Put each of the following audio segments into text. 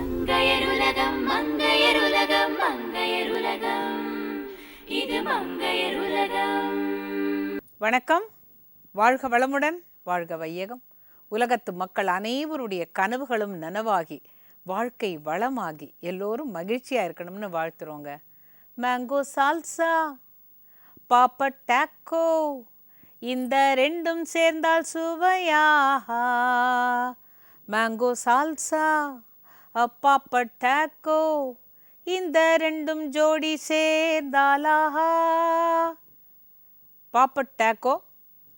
மங்கையருலகம் மங்கையருலகம் மங்கையருலகம் இது மங்கையருலகம். வணக்கம். வாழ்க வளமுடன், வாழ்க வையகம். உலகத்து மக்கள் அனைவருடைய கனவுகளும் நனவாகி வாழ்க்கை வளமாகி எல்லோரும் மகிழ்ச்சியாக இருக்கணும்னு வாழ்த்துறோங்க. மேங்கோ சால்சா, பாப்பட் டாக்கோ, இந்த ரெண்டும் சேர்ந்தால் சுவையாஹா. மேங்கோ சால்சா, பாப்பட் டாக்கோ, இந்த ரெண்டும் ஜோடி சேர்ந்தாலாஹா. பாப்பட் டாக்கோ,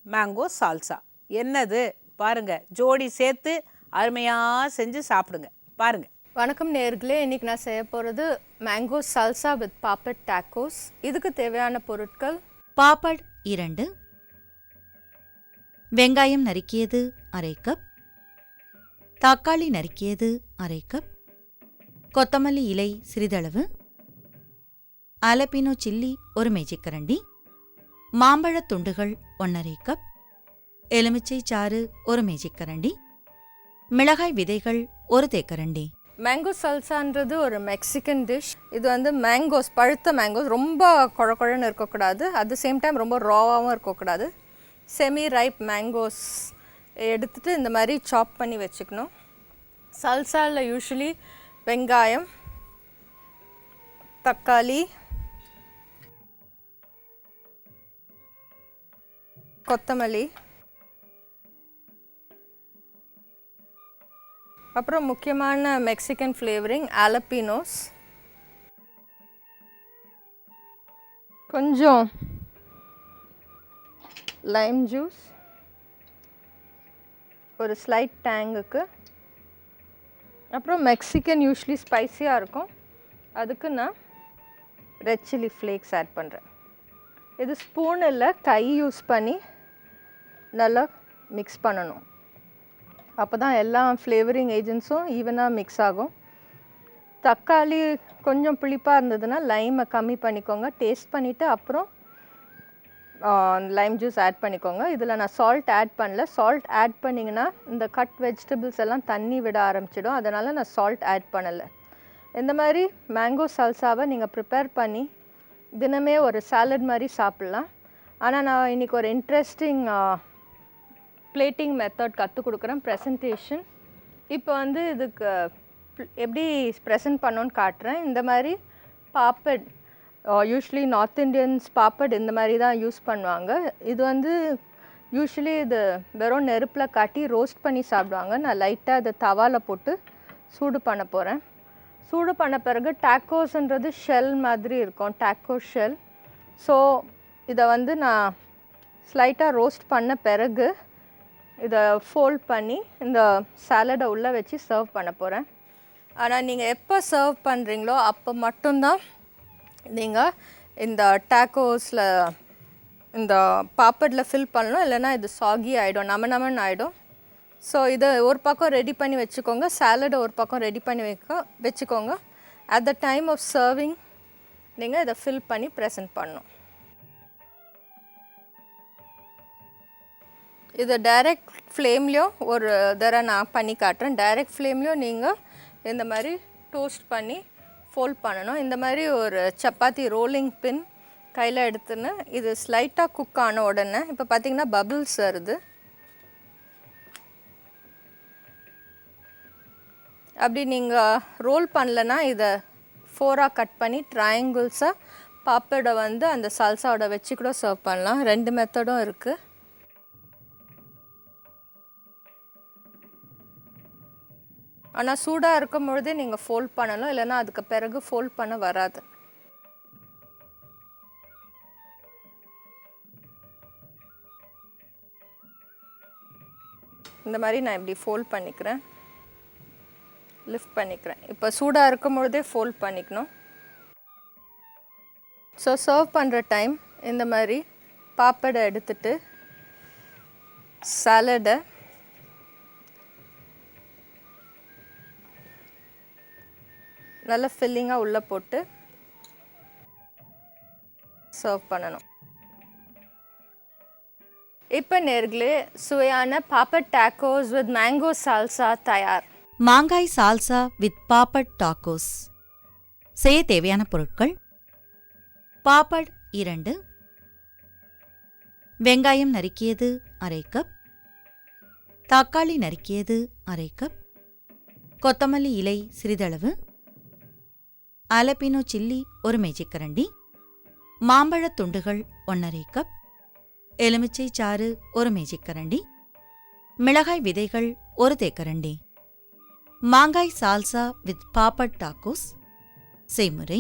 மேங்கோ சால்சா என்னது பாருங்க, ஜோடி சேர்த்து அருமையாக செஞ்சு சாப்பிடுங்க பாருங்க. வணக்கம் நேயர்களே, இன்றைக்கி நான் செய்ய போகிறது mango salsa with papad tacos. இதுக்கு தேவையான பொருட்கள்: பாப்பட் 2, வெங்காயம் நறுக்கியது அரை கப், தக்காளி நறுக்கியது அரை கப், கொத்தமல்லி இலை சிறிதளவு, அலபினோ சில்லி 1 மேஜைக்கரண்டி, மாம்பழத் துண்டுகள் 1½ கப், எலுமிச்சை சாறு 1 மேஜைக்கரண்டி, மிளகாய் விதைகள் 1 தேக்கரண்டி. மேங்கோ சால்சான்றது ஒரு மெக்சிகன் டிஷ். இது வந்து மேங்கோஸ், பழுத்த மேங்கோஸ், ரொம்ப குழன்னு இருக்கக்கூடாது, அட் த சேம் டைம் ரொம்ப ராவாகவும் இருக்கக்கூடாது. செமி ரைப் மேங்கோஸ் எடுத்துகிட்டு இந்த மாதிரி சாப் பண்ணி வச்சுக்கணும். சல்சாவில் யூஸ்வலி வெங்காயம், தக்காளி, கொத்தமல்லி, அப்புறம் முக்கியமான மெக்சிகன் ஃப்ளேவரிங் ஆலப்பினோஸ், கொஞ்சம் லைம் ஜூஸ், ஒரு ஸ்லைட் டேங்குக்கு, அப்புறம் மெக்சிகன் யூஸ்வலி ஸ்பைஸியாக இருக்கும், அதுக்கு நான் ரெட் சில்லி ஃப்ளேக்ஸ் ஆட் பண்ணுறேன். இது ஸ்பூன் இல்லை, கை யூஸ் பண்ணி நல்லா மிக்ஸ் பண்ணணும். அப்போ தான் எல்லா ஃப்ளேவரிங் ஏஜென்ட்ஸும் ஈவனாக மிக்ஸ் ஆகும். தக்காளி கொஞ்சம் புளிப்பாக இருந்ததுன்னா லைமை கம்மி பண்ணிக்கோங்க. டேஸ்ட் பண்ணிவிட்டு அப்புறம் லைம் ஜூஸ் ஆட் பண்ணிக்கோங்க. இதில் நான் சால்ட் ஆட் பண்ணல. சால்ட் ஆட் பண்ணிங்கன்னா இந்த கட் வெஜிடபிள்ஸ் எல்லாம் தண்ணி விட ஆரம்பிச்சிடும், அதனால் நான் சால்ட் ஆட் பண்ணலை. இந்த மாதிரி மேங்கோ சால்சாவை நீங்கள் ப்ரிப்பேர் பண்ணி தினமே ஒரு சாலட் மாதிரி சாப்பிட்லாம். ஆனால் நான் இன்றைக்கி ஒரு இன்ட்ரெஸ்டிங் பிளேட்டிங் மெத்தட் கற்றுக் கொடுக்குறேன், ப்ரெசன்டேஷன். இப்போ வந்து இதுக்கு எப்படி ப்ரெசன்ட் பண்ணோன்னு காட்டுறேன். இந்த மாதிரி papad, usually north Indians papad இந்த மாதிரி தான் யூஸ் பண்ணுவாங்க. இது வந்து யூஸ்வலி இது வெறும் நெருப்பில் காட்டி ரோஸ்ட் பண்ணி சாப்பிடுவாங்க. நான் லைட்டாக இதை தவாவில் போட்டு சூடு பண்ண போகிறேன். சூடு பண்ண பிறகு டாக்கோஸ்ன்றது ஷெல் மாதிரி இருக்கும், டாக்கோ ஷெல். ஸோ இதை வந்து நான் ஸ்லைட்டாக ரோஸ்ட் பண்ண பிறகு இதை ஃபோல்ட் பண்ணி இந்த சாலடை உள்ளே வச்சு சர்வ் பண்ண போகிறேன். ஆனால் நீங்கள் எப்போ சர்வ் பண்ணுறீங்களோ அப்போ மட்டும்தான் நீங்கள் இந்த டாக்கோஸில் இந்த பாப்படில் ஃபில் பண்ணணும், இல்லைனா இது சாகி ஆகிடும், நமன்னு ஆகிடும். ஸோ இதை ஒரு பக்கம் ரெடி பண்ணி வச்சுக்கோங்க, சாலடை ஒரு பக்கம் ரெடி பண்ணி வச்சுக்கோங்க. At the time of serving நீங்கள் இதை ஃபில் பண்ணி ப்ரெசென்ட் பண்ணணும். இது டைரக்ட் ஃப்ளேம்லேயும் ஒரு தடவை நான் பண்ணி காட்டுறேன். டைரக்ட் ஃப்ளேம்லேயும் நீங்கள் இந்த மாதிரி டோஸ்ட் பண்ணி ஃபோல்ட் பண்ணணும். இந்த மாதிரி ஒரு சப்பாத்தி ரோலிங் பின் கையில் எடுத்துன்னு இது ஸ்லைட்டாக குக் ஆன உடனே இப்போ பார்த்திங்கன்னா பபிள்ஸ் வருது. அப்படி நீங்கள் ரோல் பண்ணலன்னா இதை 4ஆக கட் பண்ணி ட்ரையாங்கிள்ஸாக பாப்படை வந்து அந்த சால்சாவோட வச்சு கூட சர்வ் பண்ணலாம். 2 மெத்தடும் இருக்குது. ஆனால் சூடாக இருக்கும் பொழுதே நீங்கள் ஃபோல்ட் பண்ணணும், இல்லைனா அதுக்கு பிறகு ஃபோல்ட் பண்ண வராது. இந்த மாதிரி நான் இப்படி ஃபோல்ட் பண்ணிக்கிறேன், லிஃப்ட் பண்ணிக்கிறேன். இப்போ சூடாக இருக்கும் பொழுதே ஃபோல்ட் பண்ணிக்கணும். ஸோ சர்வ் பண்ணுற டைம் இந்த மாதிரி பாப்படை எடுத்துட்டு சாலடை நல்லா ஃபில்லிங்காக உள்ளே போட்டு சர்வ் பண்ணணும். இப்போ நேர்களே, சுவையான papad tacos with mango salsa தயார். மாங்காய் சால்சா வித் பாப்பட் டாக்கோஸ். செய்ய தேவையான பொருட்கள்: பாப்பட் 2, வெங்காயம் நறுக்கியது அரை கப், தக்காளி நறுக்கியது அரை கப், கொத்தமல்லி இலை சிறிதளவு, அலபினோ சில்லி 1 மேஜைக்கரண்டி, மாம்பழத் துண்டுகள் 1½ கப், எலுமிச்சை சாறு 1 மேஜைக்கரண்டி, மிளகாய் விதைகள் 1 தேக்கரண்டி. மாங்காய் சால்சா வித் பாப்பட் டாக்கோஸ். செய்முறை: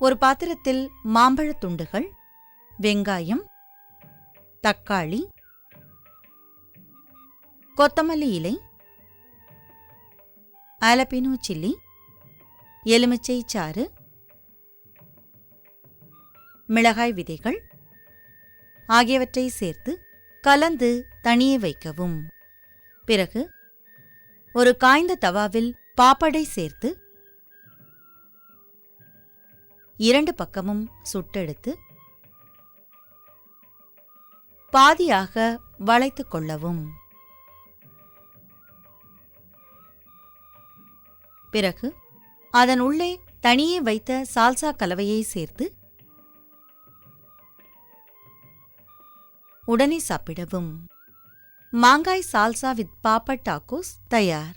ஒரு பாத்திரத்தில் மாம்பழத் துண்டுகள், வெங்காயம், தக்காளி, கொத்தமல்லி இலை, அலபினோ சில்லி, எலுமிச்சை சாறு, மிளகாய் விதைகள் ஆகியவற்றை சேர்த்து கலந்து தனியே வைக்கவும். பிறகு ஒரு காய்ந்த தவாவில் பாப்படை சேர்த்து 2 பக்கமும் சுட்டெடுத்து பாதியாக வளைத்துக் கொள்ளவும். பிறகு அதன் உள்ளே தனியே வைத்த சால்சா கலவையை சேர்த்து உடனே சாப்பிடவும். மாங்காய் சால்சா வித் பாப்பட் டாக்கோஸ் தயார்.